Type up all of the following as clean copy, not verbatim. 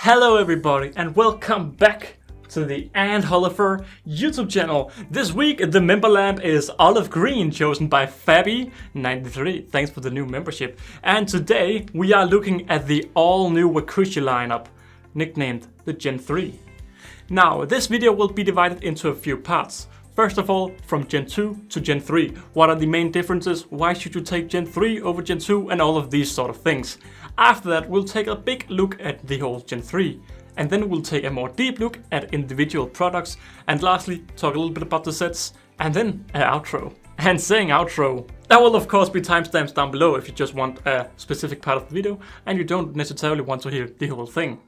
Hello everybody and welcome back to the Ant Holleufer YouTube channel. This week the member lamp is olive green, chosen by Fabi93. Thanks for the new membership. And today we are looking at the all new Wakooshi lineup, nicknamed the Gen 3. Now this video will be divided into a few parts. First of all, from Gen 2 to Gen 3. What are the main differences? Why should you take Gen 3 over Gen 2? And all of these sort of things. After that, we'll take a big look at the whole Gen 3. And then we'll take a more deep look at individual products. And lastly, talk a little bit about the sets. And then an outro. And saying outro, there will of course be timestamps down below if you just want a specific part of the video and you don't necessarily want to hear the whole thing.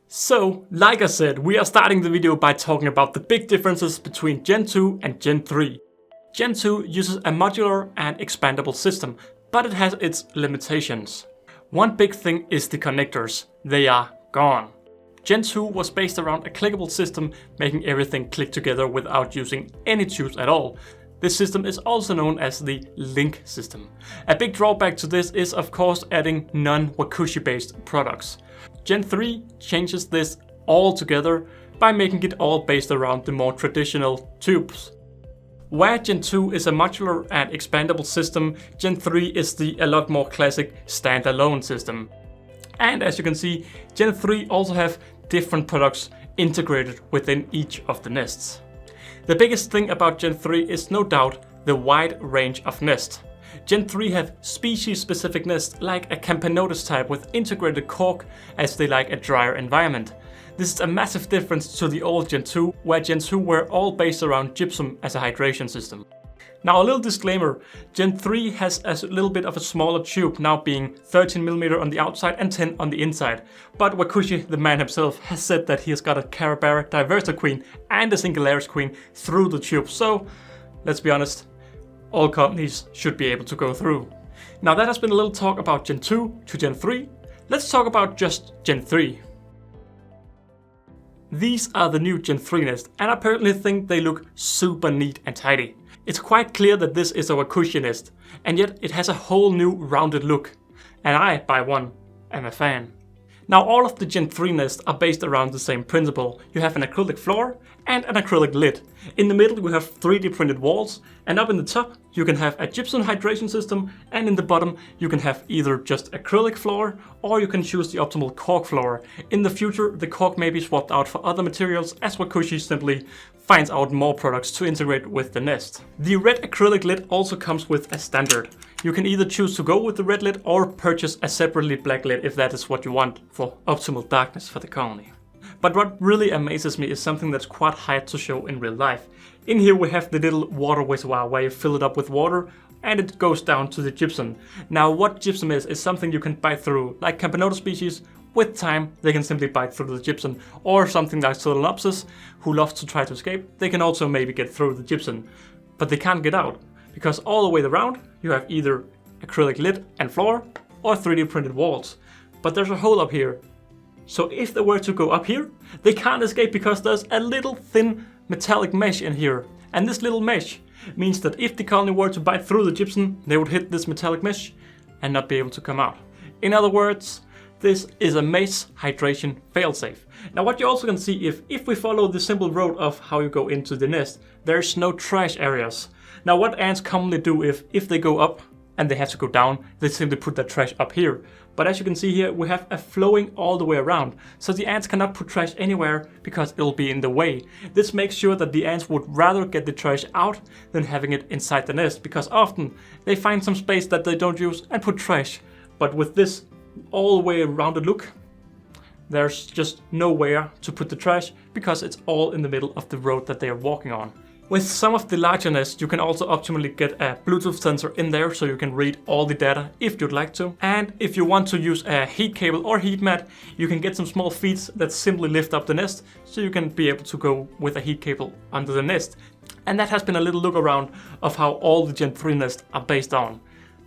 So, like I said, we are starting the video by talking about the big differences between Gen 2 and Gen 3. Gen 2 uses a modular and expandable system, but it has its limitations. One big thing is the connectors. They are gone. Gen 2 was based around a clickable system, making everything click together without using any tubes at all. This system is also known as the link system. A big drawback to this is of course adding non-Wakooshi based products. Gen 3 changes this altogether by making it all based around the more traditional tubes. Where Gen 2 is a modular and expandable system, Gen 3 is a lot more classic standalone system. And as you can see, Gen 3 also have different products integrated within each of the nests. The biggest thing about Gen 3 is no doubt the wide range of nests. Gen 3 have species-specific nests like a Camponotus type with integrated cork, as they like a drier environment. This is a massive difference to the old Gen 2, where Gen 2 were all based around gypsum as a hydration system. Now a little disclaimer, Gen 3 has a little bit of a smaller tube, now being 13mm on the outside and 10 on the inside. But Wakooshi, the man himself, has said that he has got a Carabara Diversa Queen and a Singularis Queen through the tube, so let's be honest, all colonies should be able to go through. Now that has been a little talk about Gen 2 to Gen 3, let's talk about just Gen 3. These are the new Gen 3 nests, and I personally think they look super neat and tidy. It's quite clear that this is a Wakooshi nest, and yet it has a whole new rounded look. And I, by one, am a fan. Now all of the Gen 3 nests are based around the same principle. You have an acrylic floor and an acrylic lid. In the middle you have 3D printed walls, and up in the top you can have a gypsum hydration system, and in the bottom you can have either just acrylic floor or you can choose the optimal cork floor. In the future the cork may be swapped out for other materials as Wakooshi simply finds out more products to integrate with the nest. The red acrylic lid also comes with a standard. You can either choose to go with the red lid or purchase a separately black lid if that is what you want for optimal darkness for the colony. But what really amazes me is something that's quite hard to show in real life. In here we have the little water reservoir where you fill it up with water and it goes down to the gypsum. Now what gypsum is something you can bite through. Like Camponotus species, with time they can simply bite through the gypsum, or something like Solenopsis, who loves to try to escape, they can also maybe get through the gypsum. But they can't get out, because all the way around you have either acrylic lid and floor or 3D printed walls. But there's a hole up here. So if they were to go up here, they can't escape because there's a little thin metallic mesh in here. And this little mesh means that if the colony were to bite through the gypsum, they would hit this metallic mesh and not be able to come out. In other words, this is a maze hydration failsafe. Now what you also can see, if we follow the simple road of how you go into the nest, there's no trash areas. Now what ants commonly do if they go up and they have to go down, they simply put their trash up here. But as you can see here, we have a flowing all the way around, so the ants cannot put trash anywhere because it'll be in the way. This makes sure that the ants would rather get the trash out than having it inside the nest, because often they find some space that they don't use and put trash. But with this all the way rounded look, there's just nowhere to put the trash because it's all in the middle of the road that they are walking on. With some of the larger nests, you can also optimally get a Bluetooth sensor in there so you can read all the data if you'd like to. And if you want to use a heat cable or heat mat, you can get some small feet that simply lift up the nest so you can be able to go with a heat cable under the nest. And that has been a little look around of how all the Gen 3 nests are based on.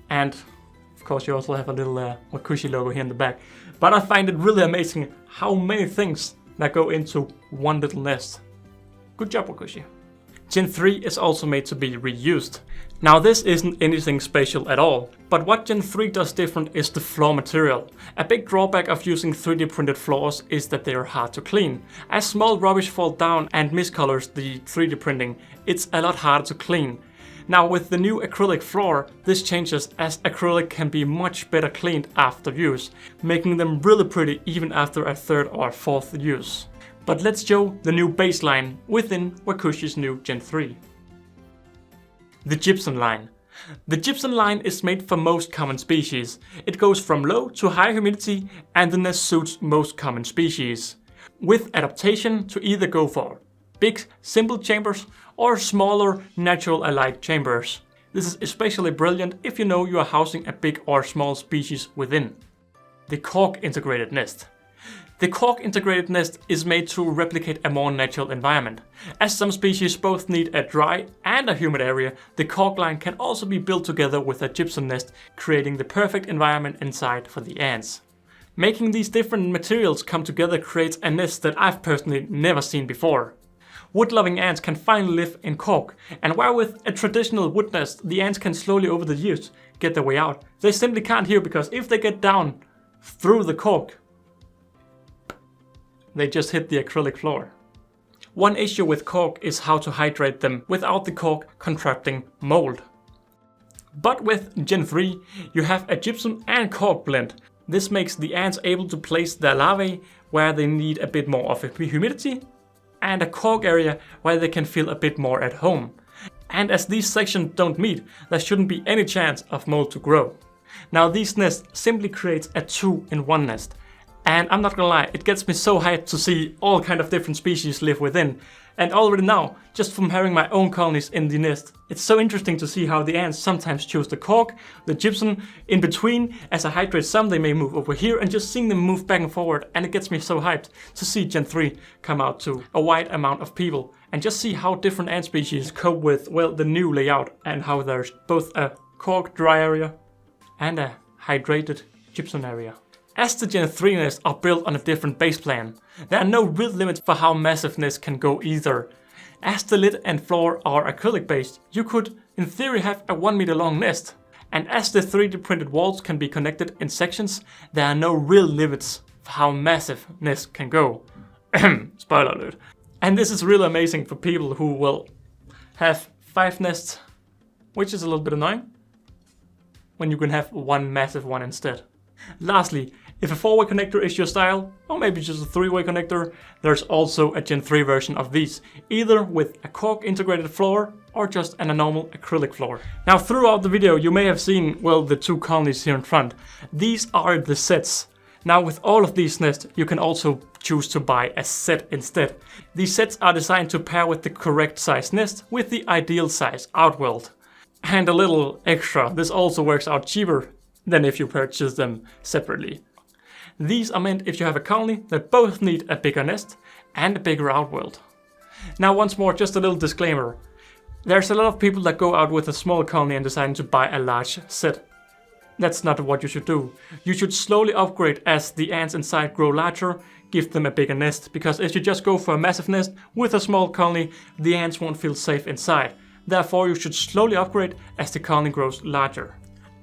And of course you also have a little Wakooshi logo here in the back. But I find it really amazing how many things that go into one little nest. Good job, Wakooshi. Gen 3 is also made to be reused. Now this isn't anything special at all, but what Gen 3 does different is the floor material. A big drawback of using 3D printed floors is that they are hard to clean. As small rubbish fall down and miscolors the 3D printing, it's a lot harder to clean. Now with the new acrylic floor, this changes as acrylic can be much better cleaned after use, making them really pretty even after a third or fourth use. But let's show the new baseline within Wakooshi's new Gen 3. The gypsum line. The gypsum line is made for most common species. It goes from low to high humidity and the nest suits most common species, with adaptation to either go for big simple chambers or smaller natural alike chambers. This is especially brilliant if you know you are housing a big or small species within. The cork integrated nest. The cork integrated nest is made to replicate a more natural environment. As some species both need a dry and a humid area, the cork line can also be built together with a gypsum nest, creating the perfect environment inside for the ants. Making these different materials come together creates a nest that I've personally never seen before. Wood-loving ants can finally live in cork, and where with a traditional wood nest the ants can slowly over the years get their way out, they simply can't here because if they get down through the cork, they just hit the acrylic floor. One issue with cork is how to hydrate them without the cork contracting mold. But with Gen 3 you have a gypsum and cork blend. This makes the ants able to place their larvae where they need a bit more of humidity and a cork area where they can feel a bit more at home. And as these sections don't meet, there shouldn't be any chance of mold to grow. Now these nests simply creates a 2-in-1 nest. And I'm not gonna lie, it gets me so hyped to see all kind of different species live within. And already now, just from having my own colonies in the nest, it's so interesting to see how the ants sometimes choose the cork, the gypsum, in between. As I hydrate some, they may move over here, and just seeing them move back and forward, and it gets me so hyped to see Gen 3 come out to a wide amount of people. And just see how different ant species cope with, well, the new layout, and how there's both a cork dry area and a hydrated gypsum area. As the Gen 3 nests are built on a different base plan, there are no real limits for how massive nests can go either. As the lid and floor are acrylic based, you could in theory have a 1 meter long nest. And as the 3D printed walls can be connected in sections, there are no real limits for how massive nests can go. Spoiler alert. And this is really amazing for people who will have 5 nests, which is a little bit annoying, when you can have one massive one instead. Lastly, if a 4-way connector is your style, or maybe just a 3-way connector, there's also a Gen 3 version of these, either with a cork integrated floor or just a normal acrylic floor. Now throughout the video you may have seen, well, the 2 colonies here in front. These are the sets. Now with all of these nests you can also choose to buy a set instead. These sets are designed to pair with the correct size nest with the ideal size outworld. And a little extra, this also works out cheaper than if you purchase them separately. These are meant if you have a colony that both need a bigger nest and a bigger outworld. Now once more, just a little disclaimer. There's a lot of people that go out with a small colony and decide to buy a large set. That's not what you should do. You should slowly upgrade as the ants inside grow larger, give them a bigger nest, because if you just go for a massive nest with a small colony, the ants won't feel safe inside. Therefore you should slowly upgrade as the colony grows larger.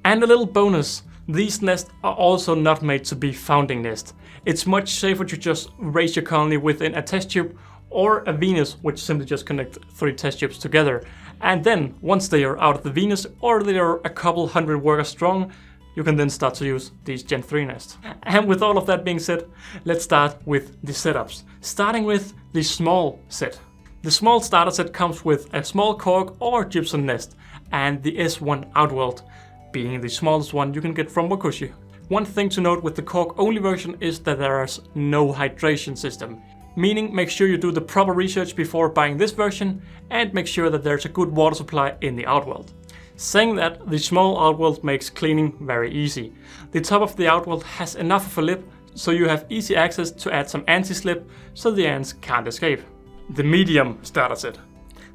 And a little bonus, these nests are also not made to be founding nests. It's much safer to just raise your colony within a test tube or a Venus, which simply just connect 3 test tubes together. And then once they are out of the Venus or they are a couple hundred workers strong, you can then start to use these Gen 3 nests. And with all of that being said, let's start with the setups. Starting with the small set. The small starter set comes with a small cork or gypsum nest and the S1 outworld, being the smallest one you can get from Wakooshi. One thing to note with the cork only version is that there is no hydration system, meaning make sure you do the proper research before buying this version and make sure that there's a good water supply in the outworld. Saying that, the small outworld makes cleaning very easy. The top of the outworld has enough of a lip so you have easy access to add some anti-slip so the ants can't escape. The medium starter set.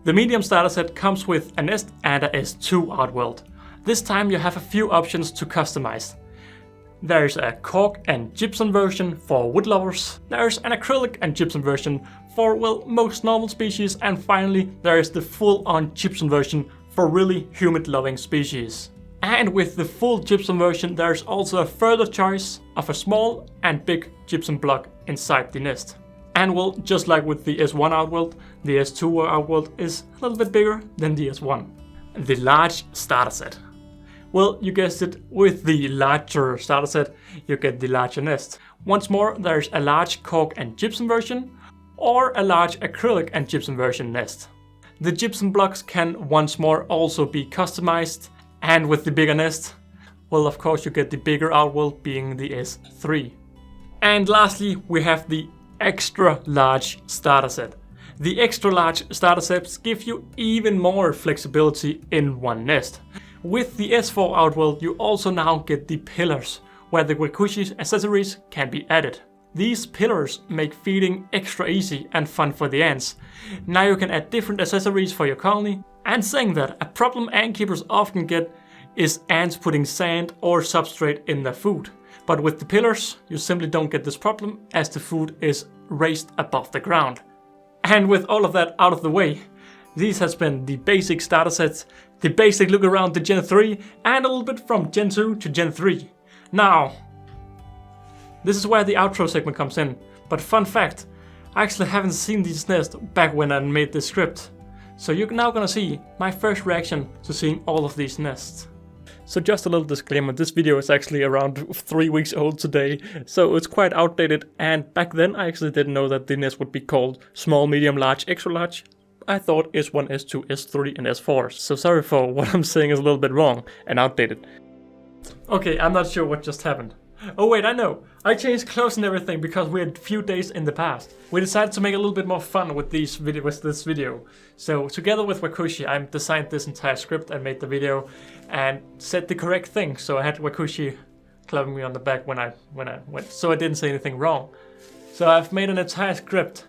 The medium starter set comes with a nest and a S2 outworld. This time you have a few options to customize. There's a cork and gypsum version for wood lovers. There's an acrylic and gypsum version for, well, most normal species, and finally there is the full-on gypsum version for really humid-loving species. And with the full gypsum version, there's also a further choice of a small and big gypsum block inside the nest. And well, just like with the S1 outworld, the S2 outworld is a little bit bigger than the S1. The large starter set. Well, you guessed it, with the larger starter set, you get the larger nest. Once more, there's a large cork and gypsum version, or a large acrylic and gypsum version nest. The gypsum blocks can once more also be customized, and with the bigger nest, well, of course you get the bigger outworld being the S3. And lastly, we have the extra large starter set. The extra large starter sets give you even more flexibility in one nest. With the S4 outworld, you also now get the pillars, where the Wakooshi accessories can be added. These pillars make feeding extra easy and fun for the ants. Now you can add different accessories for your colony. And saying that, a problem ant keepers often get is ants putting sand or substrate in their food. But with the pillars, you simply don't get this problem, as the food is raised above the ground. And with all of that out of the way, these has been the basic starter sets, the basic look around the Gen 3, and a little bit from Gen 2 to Gen 3. Now, this is where the outro segment comes in, but fun fact, I actually haven't seen these nests back when I made this script. So you're now gonna see my first reaction to seeing all of these nests. So just a little disclaimer, this video is actually around 3 weeks old today, so it's quite outdated, and back then I actually didn't know that the nest would be called small, medium, large, extra large. I thought S1, S2, S3 and S4, so sorry for what I'm saying is a little bit wrong and outdated. Okay, I'm not sure what just happened. Oh wait, I know. I changed clothes and everything because we had a few days in the past. We decided to make it a little bit more fun with this video. So together with Wakooshi, I designed this entire script and made the video and said the correct thing. So I had Wakooshi clapping me on the back when I went, so I didn't say anything wrong. So I've made an entire script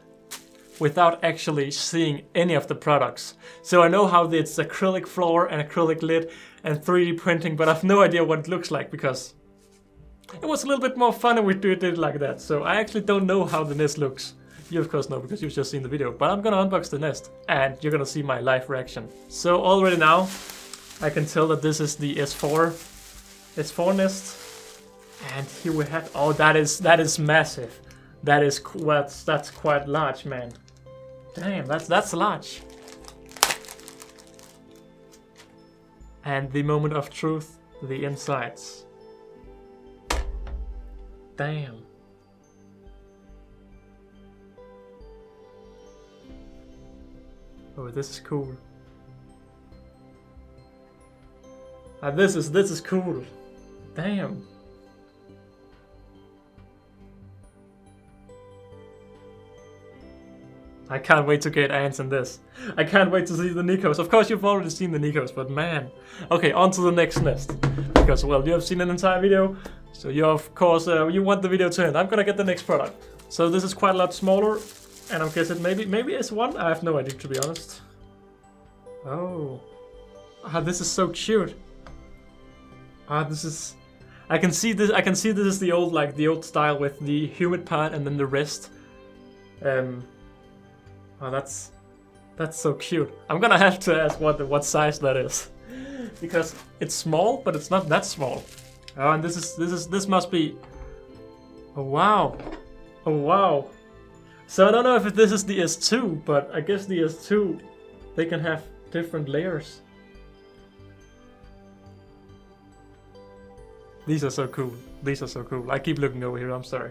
without actually seeing any of the products. So I know how it's acrylic floor and acrylic lid and 3D printing, but I have no idea what it looks like because it was a little bit more fun if we did it like that. So I actually don't know how the nest looks. You of course know because you've just seen the video, but I'm gonna unbox the nest and you're gonna see my live reaction. So already now I can tell that this is the S4 nest. And here we have, oh, that is massive. That's quite large, man. Damn, that's large. And the moment of truth, the insides. Damn. Oh, this is cool. This is cool. Damn. I can't wait to get ants in this. I can't wait to see the Nikos. Of course, you've already seen the Nikos, but man. Okay, on to the next nest. Because, well, you have seen an entire video, so you, of course, you want the video to end. I'm gonna get the next product. So this is quite a lot smaller, and I'm guessing maybe S1? I have no idea, to be honest. Oh. This is so cute. This is... I can see this is the old style with the humid part and then the rest. Oh, that's so cute. I'm gonna have to ask what size that is, because it's small, but it's not that small. Oh, and this must be. Oh wow, oh wow. So I don't know if this is the S2, but I guess the S2 they can have different layers. These are so cool. These are so cool. I keep looking over here. I'm sorry.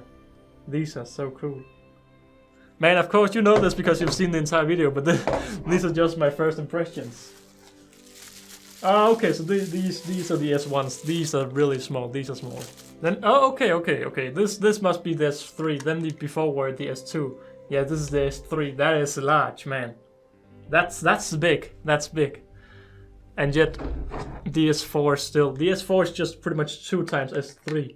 These are so cool. Man, of course you know this because you've seen the entire video, but these are just my first impressions. Oh, okay, so these are the S1s. These are really small. These are small. Then okay. This must be the S3. Then the before were the S2. Yeah, this is the S3. That is large, man. That's big. That's big. And yet the S4 still. The S4 is just pretty much 2 times S3.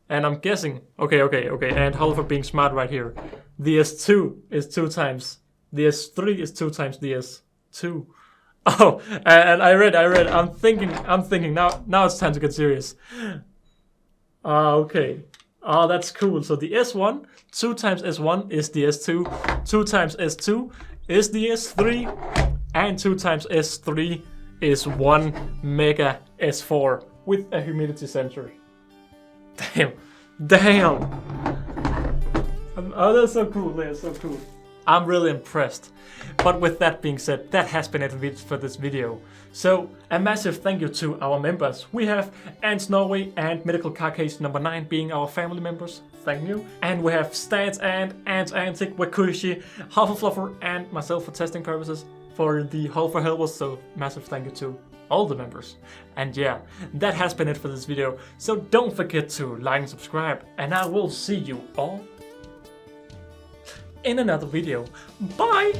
And I'm guessing, okay, Ant Holleufer being smart right here. The S2 is 2 times, the S3 is 2 times the S2. Oh, and I read, I'm thinking, now it's time to get serious. Okay, Oh, that's cool. So the S1, 2 times S1 is the S2, 2 times S2 is the S3, and 2 times S3 is 1 mega S4 with a humidity sensor. Damn. Oh, that's so cool. That's so cool. I'm really impressed. But with that being said, that has been it for this video. So a massive thank you to our members. We have Ants Norway and Medical Carcase number 9 being our family members. Thank you. And we have Stance Ant, Ant Antic, Wakooshi, Holleufer, and myself for testing purposes for the Holleufer helpers. So massive thank you to all the members. And yeah, that has been it for this video. So don't forget to like and subscribe, and I will see you all in another video. Bye!